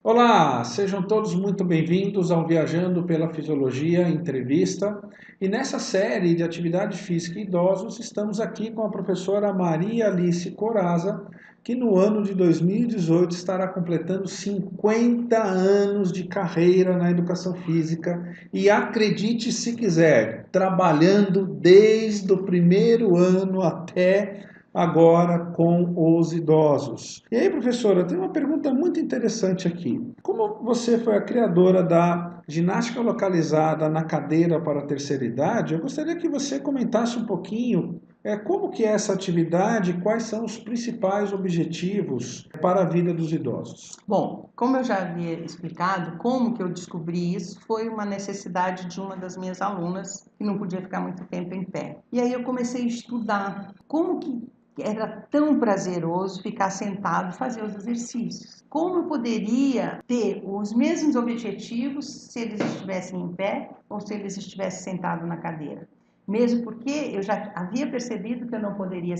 Olá, sejam todos muito bem-vindos ao Viajando pela Fisiologia Entrevista. E nessa série de atividade física em idosos, estamos aqui com a professora Maria Alice Coraza, que no ano de 2018 estará completando 50 anos de carreira na educação física e, acredite se quiser, trabalhando desde o primeiro ano até agora com os idosos. E aí, professora, tem uma pergunta muito interessante aqui. Como você foi a criadora da ginástica localizada na cadeira para a terceira idade, eu gostaria que você comentasse um pouquinho como que é essa atividade e quais são os principais objetivos para a vida dos idosos. Bom, como eu já havia explicado, como que eu descobri isso foi uma necessidade de uma das minhas alunas que não podia ficar muito tempo em pé. E aí eu comecei a estudar como que era tão prazeroso ficar sentado e fazer os exercícios. Como eu poderia ter os mesmos objetivos se eles estivessem em pé ou se eles estivessem sentados na cadeira. Mesmo porque eu já havia percebido que eu não poderia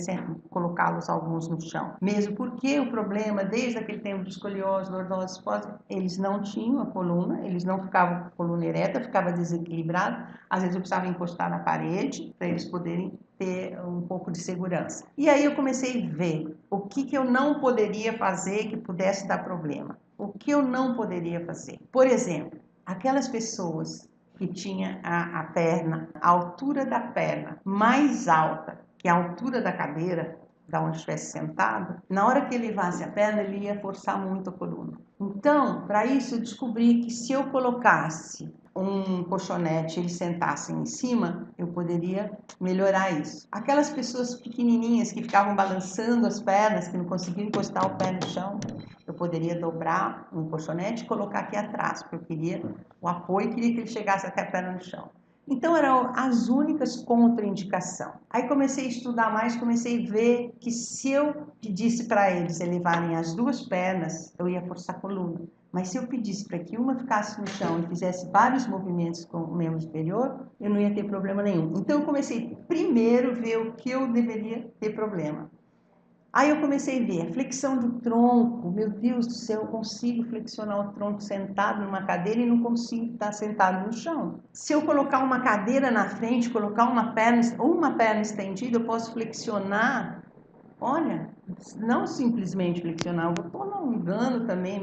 colocá-los alguns no chão. Mesmo porque o problema, desde aquele tempo de escoliose, lordose, eles não tinham a coluna, eles não ficavam com a coluna ereta, ficava desequilibrado. Às vezes eu precisava encostar na parede para eles poderem ter um pouco de segurança. E aí eu comecei a ver o que eu não poderia fazer que pudesse dar problema. O que eu não poderia fazer. Por exemplo, aquelas pessoas que tinha a perna, a altura da perna mais alta que a altura da cadeira, da onde estivesse sentado, na hora que ele levasse a perna, ele ia forçar muito a coluna. Então, para isso, eu descobri que se eu colocasse um colchonete e eles sentassem em cima, eu poderia melhorar isso. Aquelas pessoas pequenininhas que ficavam balançando as pernas, que não conseguiam encostar o pé no chão, eu poderia dobrar um colchonete e colocar aqui atrás, porque eu queria o apoio, queria que ele chegasse até a perna no chão. Então eram as únicas contraindicações. Aí comecei a estudar mais, comecei a ver que se eu pedisse para eles elevarem as duas pernas, eu ia forçar a coluna. Mas se eu pedisse para que uma ficasse no chão e fizesse vários movimentos com o membro superior, eu não ia ter problema nenhum. Então eu comecei primeiro a ver o que eu deveria ter problema. Aí eu comecei a ver a flexão do tronco. Meu Deus do céu, eu consigo flexionar o tronco sentado numa cadeira e não consigo estar sentado no chão. Se eu colocar uma cadeira na frente, colocar uma perna estendida, eu posso flexionar. Olha, não simplesmente flexionar, eu estou alongando também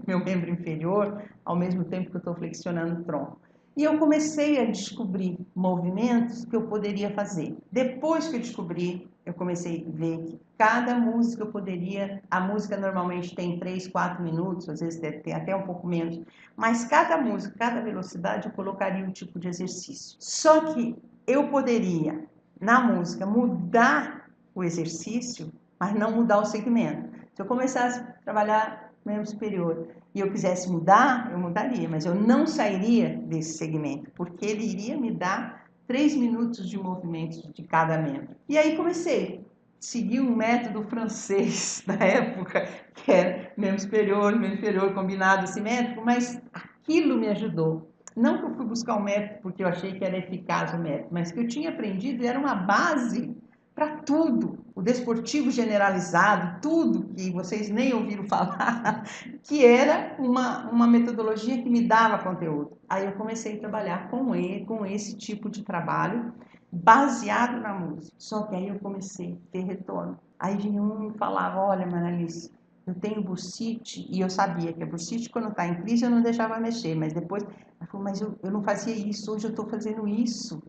meu membro inferior, ao mesmo tempo que eu estou flexionando o tronco. E eu comecei a descobrir movimentos que eu poderia fazer. Depois que eu descobri, eu comecei a ver que cada música eu poderia... A música normalmente tem 3, 4 minutos, às vezes tem até um pouco menos. Mas cada música, cada velocidade, eu colocaria um tipo de exercício. Só que eu poderia, na música, mudar o exercício, mas não mudar o segmento. Se eu começasse a trabalhar membro superior e eu quisesse mudar, eu mudaria, mas eu não sairia desse segmento, porque ele iria me dar 3 minutos de movimentos de cada membro. E aí comecei a seguir um método francês da época, que era membro inferior, combinado, simétrico, mas aquilo me ajudou. Não que eu fui buscar um método porque eu achei que era eficaz o método, mas que eu tinha aprendido e era uma base para tudo, o desportivo generalizado, tudo que vocês nem ouviram falar, que era uma metodologia que me dava conteúdo. Aí eu comecei a trabalhar com esse tipo de trabalho, baseado na música. Só que aí eu comecei a ter retorno. Aí vinha um e falava, olha, Manalice, eu tenho bursite, e eu sabia que a bursite, quando está em crise, eu não deixava mexer, mas depois, ela falou, mas eu não fazia isso, hoje eu estou fazendo isso.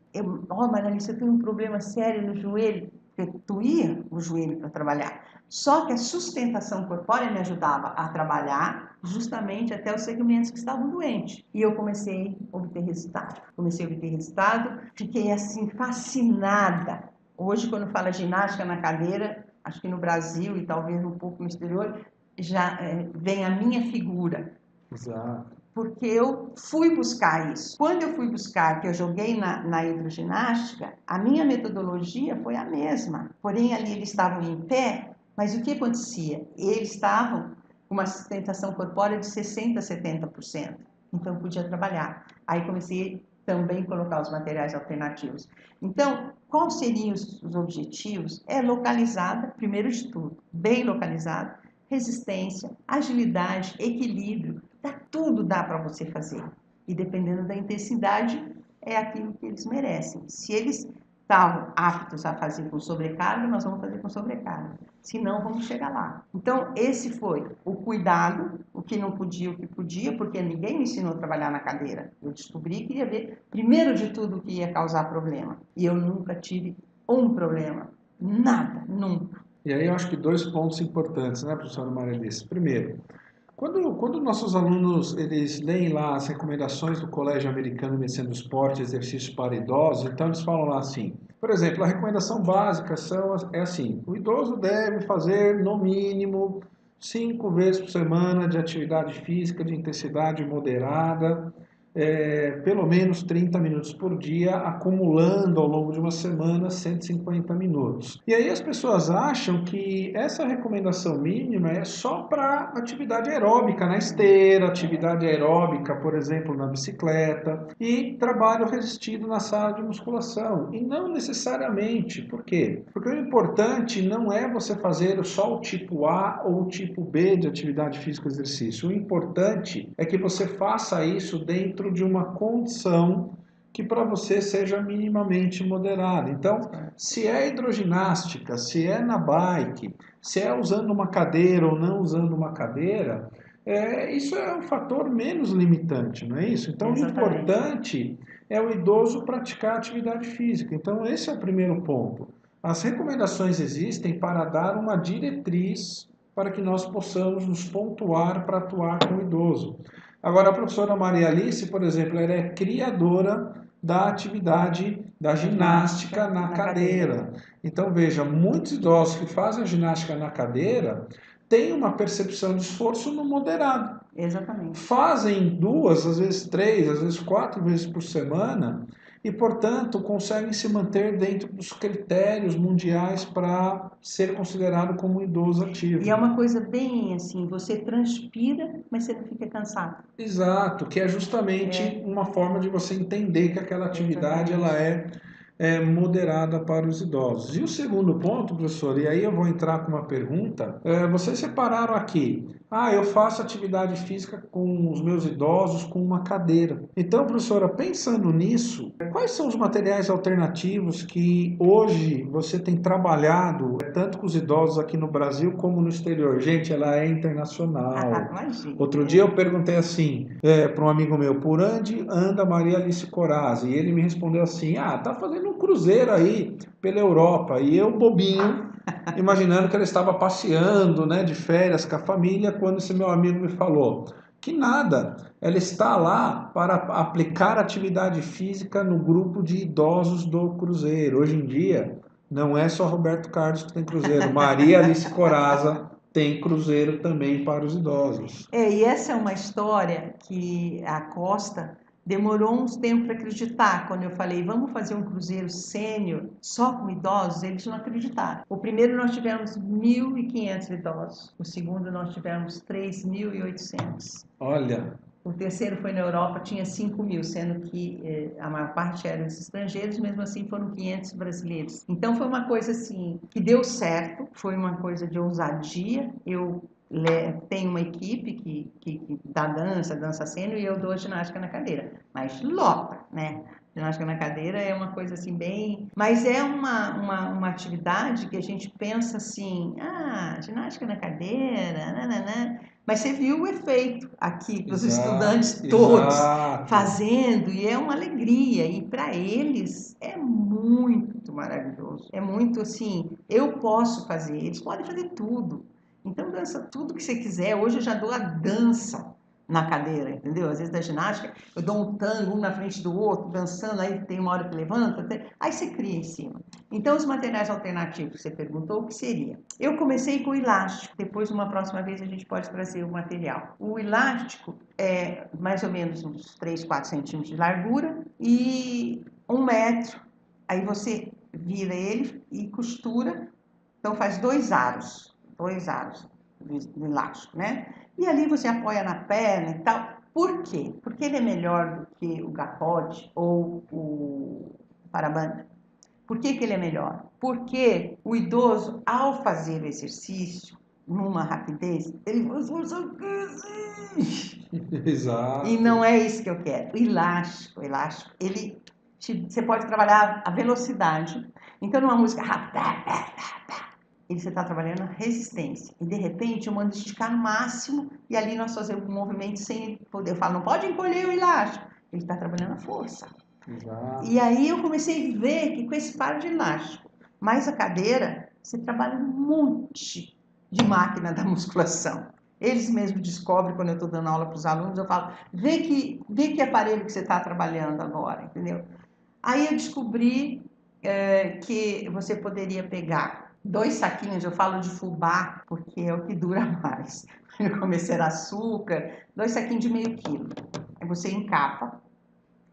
Manalice, eu tenho um problema sério no joelho, porque doía o joelho para trabalhar. Só que a sustentação corpórea me ajudava a trabalhar justamente até os segmentos que estavam doentes. E eu comecei a obter resultado. Fiquei assim fascinada. Hoje, quando fala ginástica na cadeira, acho que no Brasil e talvez um pouco no exterior, já vem a minha figura. Exato. Porque eu fui buscar isso. Quando eu fui buscar, que eu joguei na hidroginástica, a minha metodologia foi a mesma. Porém, ali eles estavam em pé, mas o que acontecia? Eles estavam com uma sustentação corpórea de 60% a 70%. Então, eu podia trabalhar. Aí comecei também a colocar os materiais alternativos. Então, quais seriam os objetivos? É localizada, primeiro de tudo, bem localizada, resistência, agilidade, equilíbrio, tudo dá para você fazer. E dependendo da intensidade, é aquilo que eles merecem. Se eles estavam aptos a fazer com sobrecarga, nós vamos fazer com sobrecarga. Se não, vamos chegar lá. Então, esse foi o cuidado, o que não podia, o que podia, porque ninguém me ensinou a trabalhar na cadeira. Eu descobri que ia ver, primeiro de tudo, o que ia causar problema. E eu nunca tive um problema. Nada, nunca. E aí eu acho que dois pontos importantes, né, professora Maria Alice? Primeiro, quando nossos alunos eles leem lá as recomendações do Colégio Americano de Medicina do Esporte, exercícios para idosos, então eles falam lá assim, por exemplo, a recomendação básica é assim, o idoso deve fazer no mínimo 5 vezes por semana de atividade física de intensidade moderada, pelo menos 30 minutos por dia, acumulando ao longo de uma semana 150 minutos. E aí as pessoas acham que essa recomendação mínima é só para atividade aeróbica na esteira, atividade aeróbica, por exemplo, na bicicleta, e trabalho resistido na sala de musculação. E não necessariamente. Por quê? Porque o importante não é você fazer só o tipo A ou o tipo B de atividade física ou exercício. O importante é que você faça isso dentro de uma condição que para você seja minimamente moderada. Então, se é hidroginástica, se é na bike, se é usando uma cadeira ou não usando uma cadeira, isso é um fator menos limitante, não é isso? Então, Exatamente. o importante é o idoso praticar atividade física. Então, esse é o primeiro ponto. As recomendações existem para dar uma diretriz para que nós possamos nos pontuar para atuar com o idoso. Agora, a professora Maria Alice, por exemplo, ela é criadora da atividade da ginástica na cadeira. Então, veja, muitos idosos que fazem a ginástica na cadeira têm uma percepção de esforço no moderado. Exatamente. Fazem 2, às vezes 3, às vezes 4 vezes por semana e, portanto, conseguem se manter dentro dos critérios mundiais para ser considerado como um idoso ativo. E é uma coisa bem assim, você transpira, mas você não fica cansado. Exato, que é justamente uma forma de você entender que aquela atividade ela é moderada para os idosos. E o segundo ponto, professor, e aí eu vou entrar com uma pergunta, vocês separaram aqui, eu faço atividade física com os meus idosos com uma cadeira. Então, professora, pensando nisso, quais são os materiais alternativos que hoje você tem trabalhado, tanto com os idosos aqui no Brasil como no exterior? Gente, ela é internacional. Imagina. Outro dia eu perguntei assim para um amigo meu, por onde anda Maria Alice Corazzi? E ele me respondeu assim, tá fazendo um cruzeiro aí pela Europa. E eu, bobinho, imaginando que ela estava passeando, né, de férias com a família, quando esse meu amigo me falou que nada, ela está lá para aplicar atividade física no grupo de idosos do cruzeiro. Hoje em dia, não é só Roberto Carlos que tem cruzeiro, Maria Alice Corazza tem cruzeiro também para os idosos. E essa é uma história que a Costa demorou uns tempos para acreditar. Quando eu falei, vamos fazer um cruzeiro sênior só com idosos, eles não acreditaram. O primeiro nós tivemos 1.500 idosos. O segundo nós tivemos 3.800. Olha. O terceiro foi na Europa, tinha 5.000, sendo que a maior parte eram estrangeiros, mesmo assim foram 500 brasileiros. Então foi uma coisa assim, que deu certo, foi uma coisa de ousadia. Eu tenho uma equipe que dá dança sênior e eu dou a ginástica na cadeira. Mas lota, né? Ginástica na cadeira é uma coisa assim bem... Mas é uma atividade que a gente pensa assim, ginástica na cadeira, nananã. Mas você viu o efeito aqui para os estudantes todos fazendo, e é uma alegria, e para eles é muito maravilhoso, é muito assim, eu posso fazer, eles podem fazer tudo, então dança tudo que você quiser, hoje eu já dou a dança na cadeira, entendeu? Às vezes da ginástica, eu dou um tango um na frente do outro, dançando, aí tem uma hora que levanta, aí você cria em cima. Então, os materiais alternativos que você perguntou, o que seria? Eu comecei com o elástico, depois, uma próxima vez, a gente pode trazer o material. O elástico é mais ou menos uns 3, 4 centímetros de largura e 1 metro. Aí você vira ele e costura, então faz 2 aros de elástico, né? E ali você apoia na perna e tal. Por quê? Porque ele é melhor do que o garrote ou o parabana. Por que ele é melhor? Porque o idoso, ao fazer o exercício, numa rapidez, ele faz força aqui, assim. E Exato. não é isso que eu quero. O elástico, você pode trabalhar a velocidade. Então, numa música rápida, você está trabalhando a resistência. E, de repente, eu mando esticar no máximo e ali nós fazemos um movimento sem poder. Eu falo, não pode encolher o elástico. Ele está trabalhando a força. Exato. E aí eu comecei a ver que com esse par de elástico, mais a cadeira, você trabalha um monte de máquina da musculação. Eles mesmos descobrem, quando eu estou dando aula para os alunos, eu falo, vê que aparelho que você está trabalhando agora, entendeu? Aí eu descobri que você poderia pegar 2 saquinhos, eu falo de fubá, porque é o que dura mais. No começo era açúcar, 2 saquinhos de meio quilo. Aí você encapa,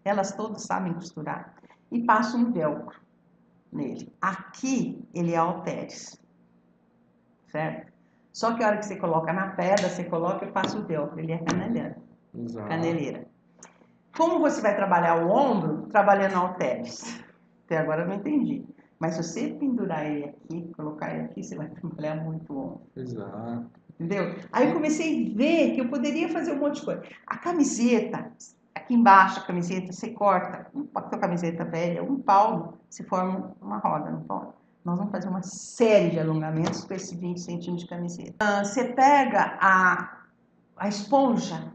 elas todas sabem costurar, e passa um velcro nele. Aqui ele é halteres, certo? Só que a hora que você coloca na pedra, você coloca e passa o velcro, ele é caneleira. Exato. Caneleira. Como você vai trabalhar o ombro trabalhando halteres? Até agora eu não entendi. Mas se você pendurar ele aqui, colocar ele aqui, você vai trabalhar muito o ombro. Exato. Entendeu? Aí eu comecei a ver que eu poderia fazer um monte de coisa. A camiseta, aqui embaixo a camiseta, você corta, a tua camiseta velha, um palmo, se forma uma roda, não pode? Nós vamos fazer uma série de alongamentos com esse 20 centímetros de camiseta. Você pega a esponja,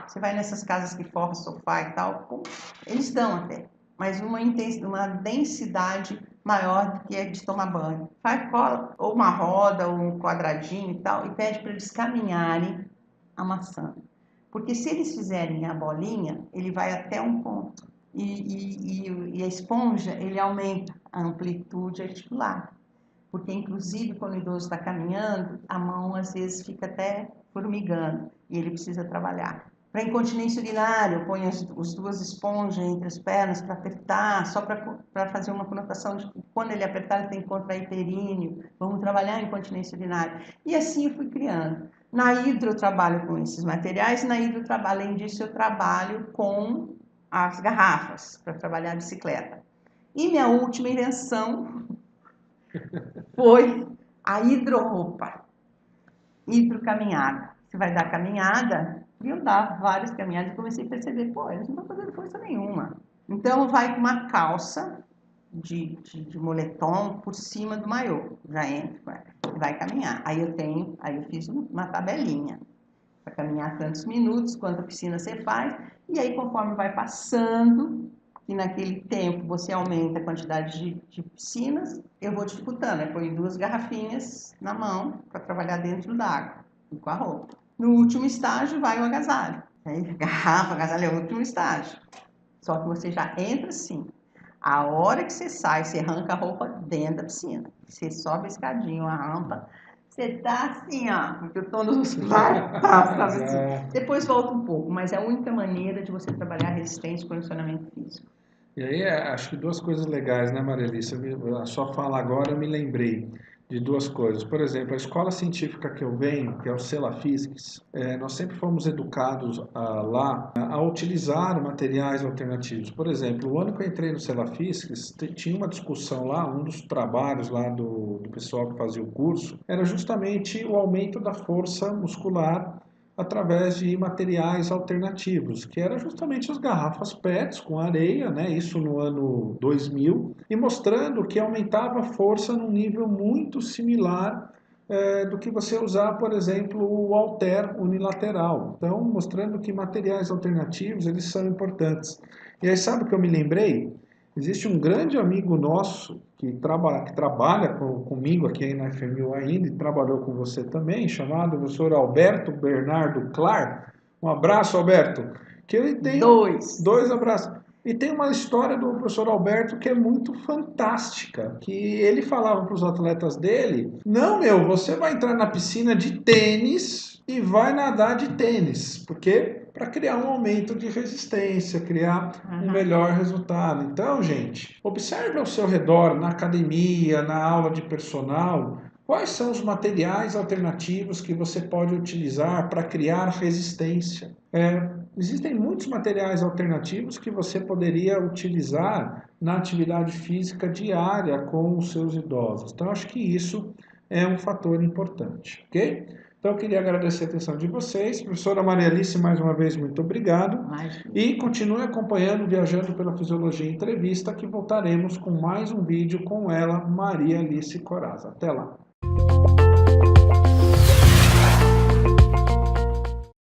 você vai nessas casas que forram sofá e tal, eles dão até, mas uma densidade maior do que a de tomar banho. Faz cola, ou uma roda, ou um quadradinho e tal, e pede para eles caminharem amassando. Porque se eles fizerem a bolinha, ele vai até um ponto. E a esponja, ele aumenta a amplitude articular. Porque, inclusive, quando o idoso está caminhando, a mão às vezes fica até formigando e ele precisa trabalhar. Para incontinência urinária, eu ponho as 2 esponjas entre as pernas para apertar, só para fazer uma conotação de que quando ele apertar, ele tem que contrair períneo. Vamos trabalhar a incontinência urinária. E assim eu fui criando. Na hidro eu trabalho com esses materiais, além disso, eu trabalho com as garrafas para trabalhar a bicicleta. E minha última invenção foi a hidroroupa, hidrocaminhada. Você vai dar caminhada, e eu dava várias caminhadas e comecei a perceber, pô, eles não estão fazendo força nenhuma. Então vai com uma calça de moletom por cima do maiô, já entra, vai caminhar. Aí eu fiz uma tabelinha para caminhar tantos minutos, quanta piscina você faz, e aí conforme vai passando, e naquele tempo você aumenta a quantidade de piscinas, eu vou dificultando, eu ponho 2 garrafinhas na mão para trabalhar dentro d'água e com a roupa. No último estágio vai o agasalho. Aí, garrafa, agasalho é o último estágio. Só que você já entra assim. A hora que você sai, você arranca a roupa dentro da piscina. Você sobe a escadinha, a rampa, você tá assim, ó, porque o tônus muscular tá, sabe assim. Depois volta um pouco, mas é a única maneira de você trabalhar resistência e condicionamento físico. E aí, acho que duas coisas legais, né, Marilice? A sua fala agora, eu me lembrei de duas coisas. Por exemplo, a escola científica que eu venho, que é o Celafiscs, nós sempre fomos educados lá a utilizar materiais alternativos. Por exemplo, o ano que eu entrei no Celafiscs, tinha uma discussão lá, um dos trabalhos lá do pessoal que fazia o curso, era justamente o aumento da força muscular através de materiais alternativos, que eram justamente as garrafas PETs com areia, né? Isso no ano 2000, e mostrando que aumentava a força num nível muito similar do que você usar, por exemplo, o halter unilateral. Então, mostrando que materiais alternativos, eles são importantes. E aí, sabe o que eu me lembrei? Existe um grande amigo nosso que trabalha comigo aqui na FMU ainda e trabalhou com você também, chamado professor Alberto Bernardo Clar. Um abraço, Alberto. Que ele tem 2 abraços. E tem uma história do professor Alberto que é muito fantástica, que ele falava para os atletas dele, não, meu, você vai entrar na piscina de tênis e vai nadar de tênis, porque para criar um aumento de resistência, criar um melhor resultado. Então, gente, observe ao seu redor, na academia, na aula de personal, quais são os materiais alternativos que você pode utilizar para criar resistência. Existem muitos materiais alternativos que você poderia utilizar na atividade física diária com os seus idosos. Então, acho que isso é um fator importante, ok? Então, eu queria agradecer a atenção de vocês. Professora Maria Alice, mais uma vez, muito obrigado. E continue acompanhando Viajando pela Fisiologia Entrevista, que voltaremos com mais um vídeo com ela, Maria Alice Corazza. Até lá!